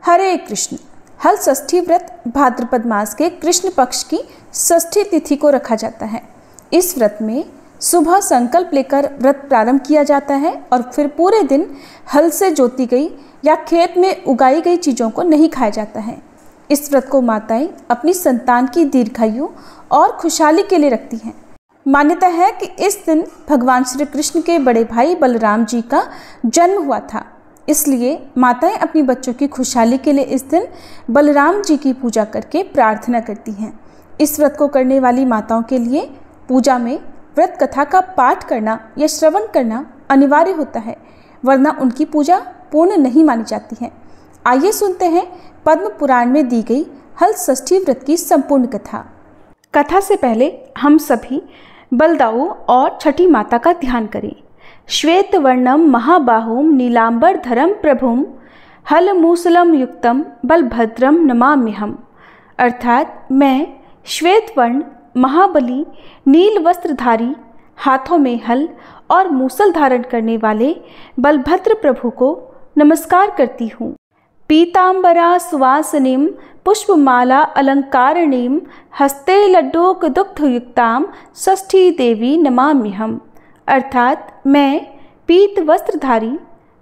हरे कृष्ण। हल षष्ठी व्रत भाद्रपद मास के कृष्ण पक्ष की षष्ठी तिथि को रखा जाता है। इस व्रत में सुबह संकल्प लेकर व्रत प्रारंभ किया जाता है और फिर पूरे दिन हल से जोती गई या खेत में उगाई गई चीज़ों को नहीं खाया जाता है। इस व्रत को माताएं अपनी संतान की दीर्घायु और खुशहाली के लिए रखती हैं। मान्यता है कि इस दिन भगवान श्री कृष्ण के बड़े भाई बलराम जी का जन्म हुआ था, इसलिए माताएं अपनी बच्चों की खुशहाली के लिए इस दिन बलराम जी की पूजा करके प्रार्थना करती हैं। इस व्रत को करने वाली माताओं के लिए पूजा में व्रत कथा का पाठ करना या श्रवण करना अनिवार्य होता है, वरना उनकी पूजा पूर्ण नहीं मानी जाती है। आइए सुनते हैं पद्म पुराण में दी गई हल षष्ठी व्रत की संपूर्ण कथा। कथा से पहले हम सभी बलदाऊ और छठी माता का ध्यान करें। श्वेत वर्णम महाबाहुम नीलांबरधरम प्रभुम हल मूसलम युक्तम बलभद्रम नमाम्यहम। अर्थात मैं श्वेत वर्ण महाबली नील वस्त्रधारी हाथों में हल और मूसल धारण करने वाले बलभद्र प्रभु को नमस्कार करती हूँ। पीतांबरा सुवासनीम पुष्पमाला अलंकारणीम हस्ते लड्डोक दुग्धयुक्ताम षष्ठी देवी नमाम्यहम। अर्थात मैं पीत वस्त्रधारी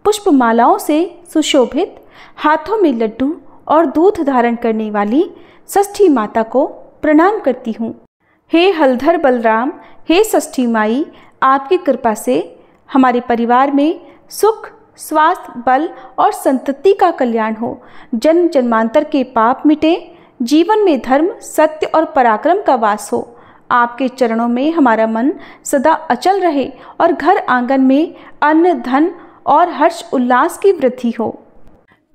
पुष्पमालाओं से सुशोभित हाथों में लड्डू और दूध धारण करने वाली षष्ठी माता को प्रणाम करती हूँ। हे हलधर बलराम, हे षष्ठी माई, आपकी कृपा से हमारे परिवार में सुख, स्वास्थ्य, बल और संतति का कल्याण हो। जन्म जन्मांतर के पाप मिटे, जीवन में धर्म, सत्य और पराक्रम का वास हो। आपके चरणों में हमारा मन सदा अचल रहे और घर आंगन में अन्न, धन और हर्ष उल्लास की वृद्धि हो।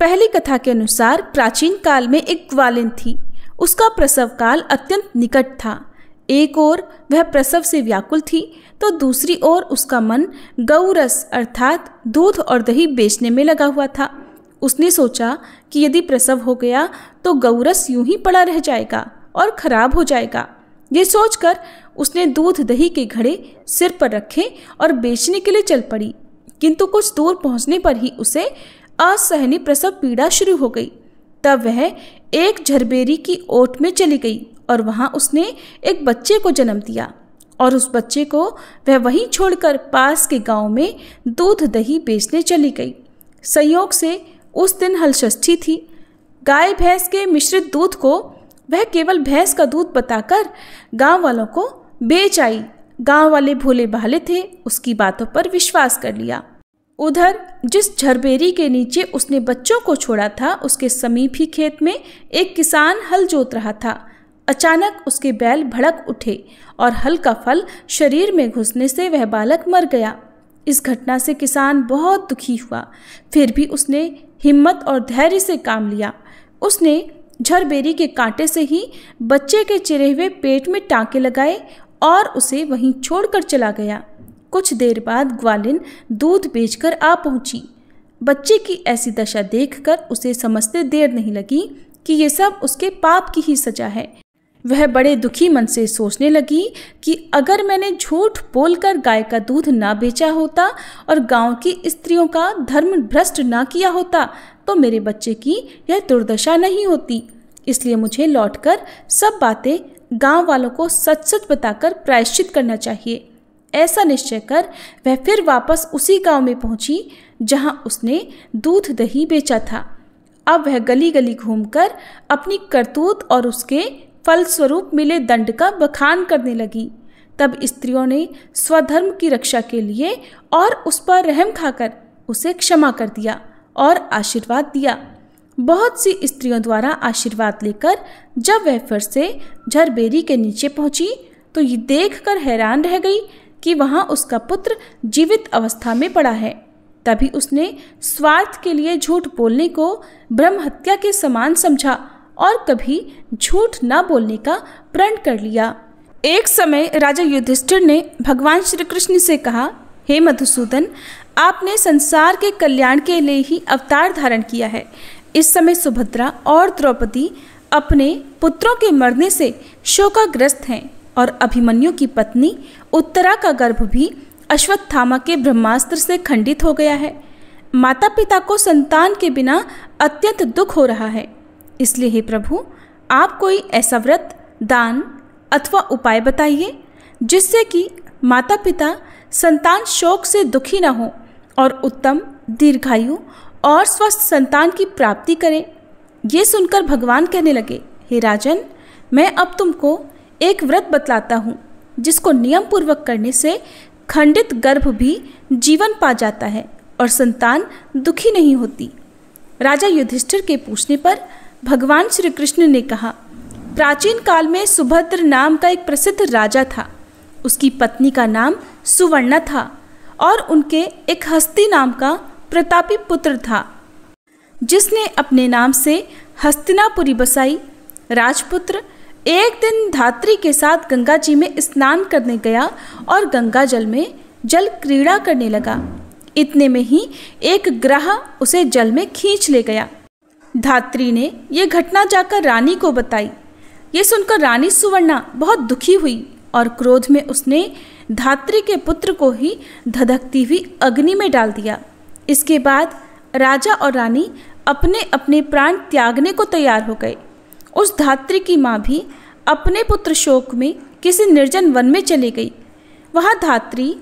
पहली कथा के अनुसार प्राचीन काल में एक ग्वालिन थी। उसका प्रसव काल अत्यंत निकट था। एक ओर वह प्रसव से व्याकुल थी तो दूसरी ओर उसका मन गौरस अर्थात दूध और दही बेचने में लगा हुआ था। उसने सोचा कि यदि प्रसव हो गया तो गौरस यूं ही पड़ा रह जाएगा और खराब हो जाएगा। ये सोचकर उसने दूध दही के घड़े सिर पर रखे और बेचने के लिए चल पड़ी, किंतु कुछ दूर पहुंचने पर ही उसे असहनीय प्रसव पीड़ा शुरू हो गई। तब वह एक झरबेरी की ओट में चली गई और वहां उसने एक बच्चे को जन्म दिया और उस बच्चे को वह वहीं छोड़कर पास के गांव में दूध दही बेचने चली गई। संयोग से उस दिन हल षष्ठी थी। गाय भैंस के मिश्रित दूध को वह केवल भैंस का दूध बताकर गांव वालों को बेच आई। गांव वाले भोले भाले थे, उसकी बातों पर विश्वास कर लिया। उधर जिस झरबेरी के नीचे उसने बच्चों को छोड़ा था, उसके समीप ही खेत में एक किसान हल जोत रहा था। अचानक उसके बैल भड़क उठे और हल का फल शरीर में घुसने से वह बालक मर गया। इस घटना से किसान बहुत दुखी हुआ, फिर भी उसने हिम्मत और धैर्य से काम लिया। उसने झरबेरी के कांटे से ही बच्चे के चिरे हुए पेट में टांके लगाए और उसे वहीं छोड़कर चला गया। कुछ देर बाद ग्वालिन दूध बेचकर आ पहुंची। बच्चे की ऐसी दशा देखकर उसे समझते देर नहीं लगी कि ये सब उसके पाप की ही सजा है। वह बड़े दुखी मन से सोचने लगी कि अगर मैंने झूठ बोलकर गाय का दूध ना बेचा होता और गांव की स्त्रियों का धर्म भ्रष्ट ना किया होता तो मेरे बच्चे की यह दुर्दशा नहीं होती। इसलिए मुझे लौटकर सब बातें गांव वालों को सच सच बताकर प्रायश्चित करना चाहिए। ऐसा निश्चय कर वह फिर वापस उसी गांव में पहुंची जहां उसने दूध दही बेचा था। अब वह गली गली घूमकर अपनी करतूत और उसके फलस्वरूप मिले दंड का बखान करने लगी। तब स्त्रियों ने स्वधर्म की रक्षा के लिए और उस पर रहम खाकर उसे क्षमा कर दिया और आशीर्वाद दिया। बहुत सी स्त्रियों द्वारा आशीर्वाद लेकर जब वह फिर से झरबेरी के नीचे पहुंची तो ये देखकर हैरान रह गई कि वहां उसका पुत्र जीवित अवस्था में पड़ा है। तभी उसने स्वार्थ के लिए झूठ बोलने को ब्रह्म हत्या के समान समझा और कभी झूठ न बोलने का प्रण कर लिया। एक समय राजा युधिष्ठिर ने भगवान श्री कृष्ण से कहा, हे मधुसूदन, आपने संसार के कल्याण के लिए ही अवतार धारण किया है। इस समय सुभद्रा और द्रौपदी अपने पुत्रों के मरने से शोकाग्रस्त हैं और अभिमन्यु की पत्नी उत्तरा का गर्भ भी अश्वत्थामा के ब्रह्मास्त्र से खंडित हो गया है। माता पिता को संतान के बिना अत्यंत दुख हो रहा है। इसलिए हे प्रभु, आप कोई ऐसा व्रत, दान अथवा उपाय बताइए जिससे कि माता पिता संतान शोक से दुखी न हो और उत्तम, दीर्घायु और स्वस्थ संतान की प्राप्ति करें। ये सुनकर भगवान कहने लगे, हे राजन, मैं अब तुमको एक व्रत बतलाता हूँ जिसको नियम पूर्वक करने से खंडित गर्भ भी जीवन पा जाता है और संतान दुखी नहीं होती। राजा युधिष्ठिर के पूछने पर भगवान श्री कृष्ण ने कहा, प्राचीन काल में सुभद्र नाम का एक प्रसिद्ध राजा था। उसकी पत्नी का नाम सुवर्णा था और उनके एक हस्ती नाम का प्रतापी पुत्र था, जिसने अपने नाम से हस्तिनापुरी बसाई। राजपुत्र एक दिन धात्री के साथ गंगा जी में स्नान करने गया और गंगा जल में जल क्रीड़ा करने लगा। इतने में ही एक ग्रह उसे जल में खींच ले गया। धात्री ने यह घटना जाकर रानी को बताई। ये सुनकर रानी सुवर्णा बहुत दुखी हुई और क्रोध में उसने धात्री के पुत्र को ही धधकती हुई अग्नि में डाल दिया। इसके बाद राजा और रानी अपने अपने प्राण त्यागने को तैयार हो गए। उस धात्री की माँ भी अपने पुत्र शोक में किसी निर्जन वन में चली गई। वहाँ धात्री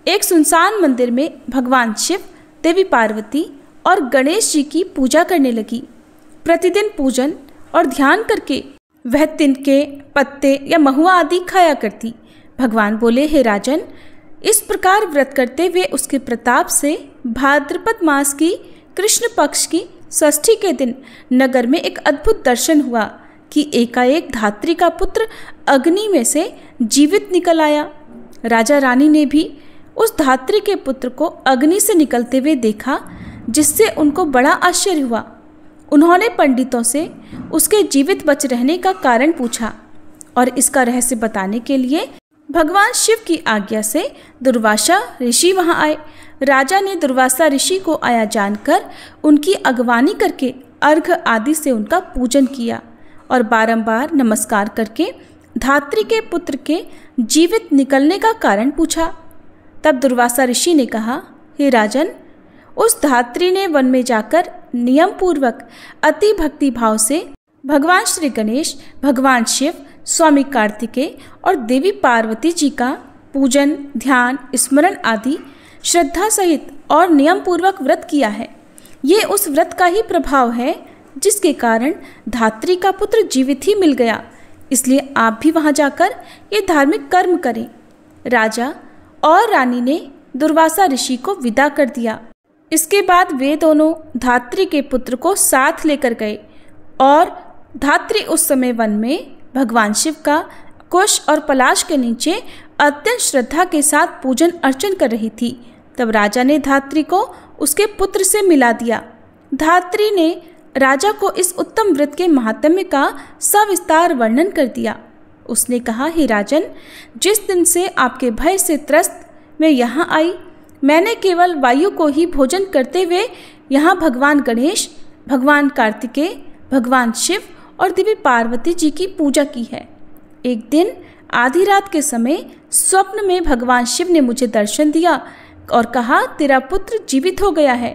एक सुनसान मंदिर में भगवान शिव, देवी पार्वती और गणेश जी की पूजा करने लगी। प्रतिदिन पूजन और ध्यान करके वह तिनके, पत्ते या महुआ आदि खाया करती। भगवान बोले, हे राजन, इस प्रकार व्रत करते हुए उसके प्रताप से भाद्रपद मास की कृष्ण पक्ष की षष्ठी के दिन नगर में एक अद्भुत दर्शन हुआ कि एकाएक धात्री का पुत्र अग्नि में से जीवित निकल आया। राजा रानी ने भी उस धात्री के पुत्र को अग्नि से निकलते हुए देखा, जिससे उनको बड़ा आश्चर्य हुआ। उन्होंने पंडितों से उसके जीवित बच रहने का कारण पूछा और इसका रहस्य बताने के लिए भगवान शिव की आज्ञा से दुर्वासा ऋषि वहां आए। राजा ने दुर्वासा ऋषि को आया जानकर उनकी अगवानी करके अर्घ आदि से उनका पूजन किया और बारंबार नमस्कार करके धात्री के पुत्र के जीवित निकलने का कारण पूछा। तब दुर्वासा ऋषि ने कहा, हे राजन, उस धात्री ने वन में जाकर नियम पूर्वक अति भक्ति भाव से भगवान श्री गणेश, भगवान शिव, स्वामी कार्तिकेय और देवी पार्वती जी का पूजन, ध्यान, स्मरण आदि श्रद्धा सहित और नियम पूर्वक व्रत किया है। ये उस व्रत का ही प्रभाव है जिसके कारण धात्री का पुत्र जीवित ही मिल गया। इसलिए आप भी वहां जाकर ये धार्मिक कर्म करें। राजा और रानी ने दुर्वासा ऋषि को विदा कर दिया। इसके बाद वे दोनों धात्री के पुत्र को साथ लेकर गए और धात्री उस समय वन में भगवान शिव का कुश और पलाश के नीचे अत्यंत श्रद्धा के साथ पूजन अर्चन कर रही थी। तब राजा ने धात्री को उसके पुत्र से मिला दिया। धात्री ने राजा को इस उत्तम व्रत के महात्म्य का सविस्तार वर्णन कर दिया। उसने कहा, हे राजन, जिस दिन से आपके भय से त्रस्त मैं यहाँ आई, मैंने केवल वायु को ही भोजन करते हुए यहाँ भगवान गणेश, भगवान कार्तिकेय, भगवान शिव और देवी पार्वती जी की पूजा की है। एक दिन आधी रात के समय स्वप्न में भगवान शिव ने मुझे दर्शन दिया और कहा, तेरा पुत्र जीवित हो गया है,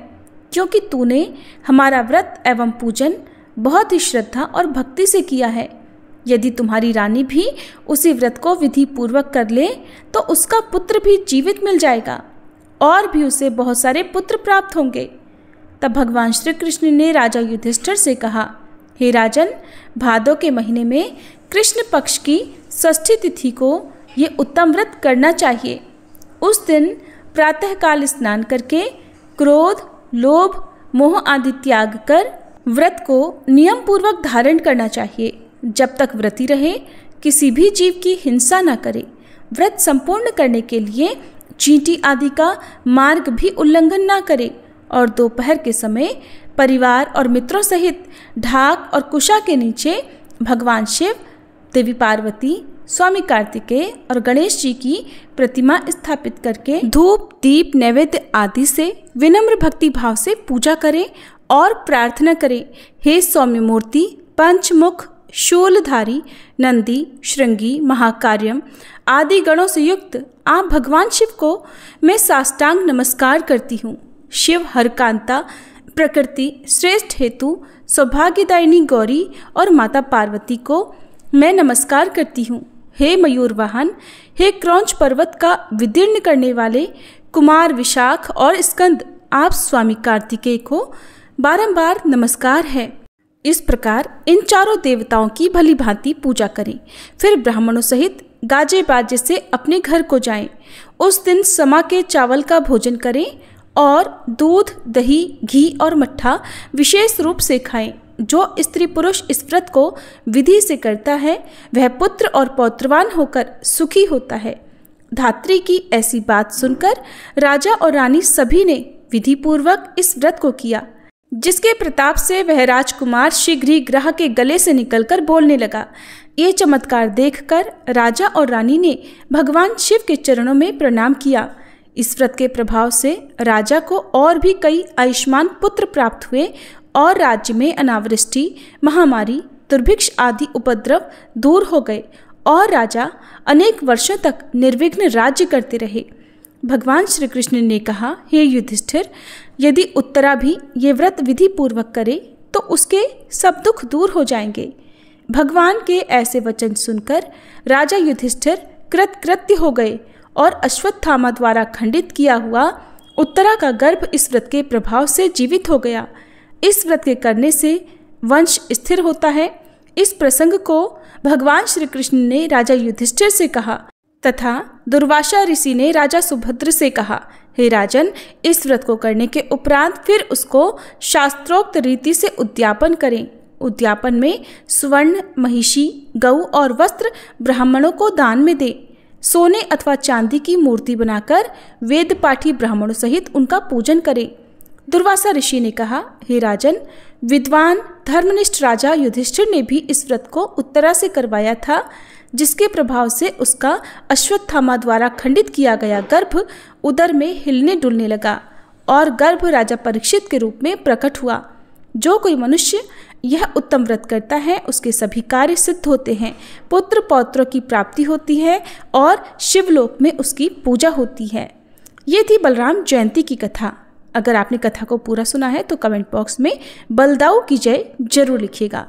क्योंकि तूने हमारा व्रत एवं पूजन बहुत ही श्रद्धा और भक्ति से किया है। यदि तुम्हारी रानी भी उसी व्रत को विधि पूर्वक कर ले तो उसका पुत्र भी जीवित मिल जाएगा और भी उसे बहुत सारे पुत्र प्राप्त होंगे। तब भगवान श्री कृष्ण ने राजा युधिष्ठिर से कहा, हे राजन, भादो के महीने में कृष्ण पक्ष की षष्ठी तिथि को ये उत्तम व्रत करना चाहिए। उस दिन प्रातःकाल स्नान करके क्रोध, लोभ, मोह आदि त्याग कर व्रत को नियम पूर्वक धारण करना चाहिए। जब तक व्रती रहे किसी भी जीव की हिंसा न करे। व्रत संपूर्ण करने के लिए चींटी आदि का मार्ग भी उल्लंघन न करे और दोपहर के समय परिवार और मित्रों सहित ढाक और कुशा के नीचे भगवान शिव, देवी पार्वती, स्वामी कार्तिकेय और गणेश जी की प्रतिमा स्थापित करके धूप, दीप, नैवेद्य आदि से विनम्र भक्ति भाव से पूजा करें और प्रार्थना करें, हे सौम्य मूर्ति, पंचमुख, शूलधारी, नंदी, श्रृंगी, महाकार्यम आदि गणों से युक्त आप भगवान शिव को मैं साष्टांग नमस्कार करती हूँ। शिव हरकांता, प्रकृति, श्रेष्ठ हेतु, सौभाग्यदायिनी गौरी और माता पार्वती को मैं नमस्कार करती हूँ। हे मयूर वाहन, हे क्रौंच पर्वत का विदीर्ण करने वाले कुमार विशाख और स्कंद, आप स्वामी कार्तिकेय को बारंबार नमस्कार है। इस प्रकार इन चारों देवताओं की भली भांति पूजा करें। फिर ब्राह्मणों सहित गाजे बाजे से अपने घर को जाएं। उस दिन समा के चावल का भोजन करें और दूध, दही, घी और मट्ठा विशेष रूप से खाएं। जो स्त्री पुरुष इस व्रत को विधि से करता है वह पुत्र और पौत्रवान होकर सुखी होता है। धात्री की ऐसी बात सुनकर राजा और रानी सभी ने विधि पूर्वक इस व्रत को किया, जिसके प्रताप से वह राजकुमार शीघ्र ही ग्रह के गले से निकलकर बोलने लगा। ये चमत्कार देखकर राजा और रानी ने भगवान शिव के चरणों में प्रणाम किया। इस व्रत के प्रभाव से राजा को और भी कई आयुष्मान पुत्र प्राप्त हुए और राज्य में अनावृष्टि, महामारी, दुर्भिक्ष आदि उपद्रव दूर हो गए और राजा अनेक वर्षों तक निर्विघ्न राज्य करते रहे। भगवान श्री कृष्ण ने कहा, हे युधिष्ठिर, यदि उत्तरा भी ये व्रत विधि पूर्वक करे तो उसके सब दुख दूर हो जाएंगे। भगवान के ऐसे वचन सुनकर राजा युधिष्ठिर कृतकृत्य हो गए और अश्वत्थामा द्वारा खंडित किया हुआ उत्तरा का गर्भ इस व्रत के प्रभाव से जीवित हो गया। इस व्रत के करने से वंश स्थिर होता है। इस प्रसंग को भगवान श्री कृष्ण ने राजा युधिष्ठिर से कहा तथा दुर्वासा ऋषि ने राजा सुभद्र से कहा, हे राजन, इस व्रत को करने के उपरांत फिर उसको शास्त्रोक्त रीति से उद्यापन करें। उद्यापन में स्वर्ण, महिषी, गऊ और वस्त्र ब्राह्मणों को दान में दें। सोने अथवा चांदी की मूर्ति बनाकर वेद पाठी ब्राह्मणों सहित उनका पूजन करें। दुर्वासा ऋषि ने कहा, हे राजन, विद्वान धर्मनिष्ठ राजा युधिष्ठिर ने भी इस व्रत को उत्तरा से करवाया था, जिसके प्रभाव से उसका अश्वत्थामा द्वारा खंडित किया गया गर्भ उदर में हिलने डुलने लगा और गर्भ राजा परीक्षित के रूप में प्रकट हुआ। जो कोई मनुष्य यह उत्तम व्रत करता है उसके सभी कार्य सिद्ध होते हैं, पुत्र पौत्रों की प्राप्ति होती है और शिवलोक में उसकी पूजा होती है। ये थी बलराम जयंती की कथा। अगर आपने कथा को पूरा सुना है तो कमेंट बॉक्स में बलदाऊ की जय जरूर लिखिएगा।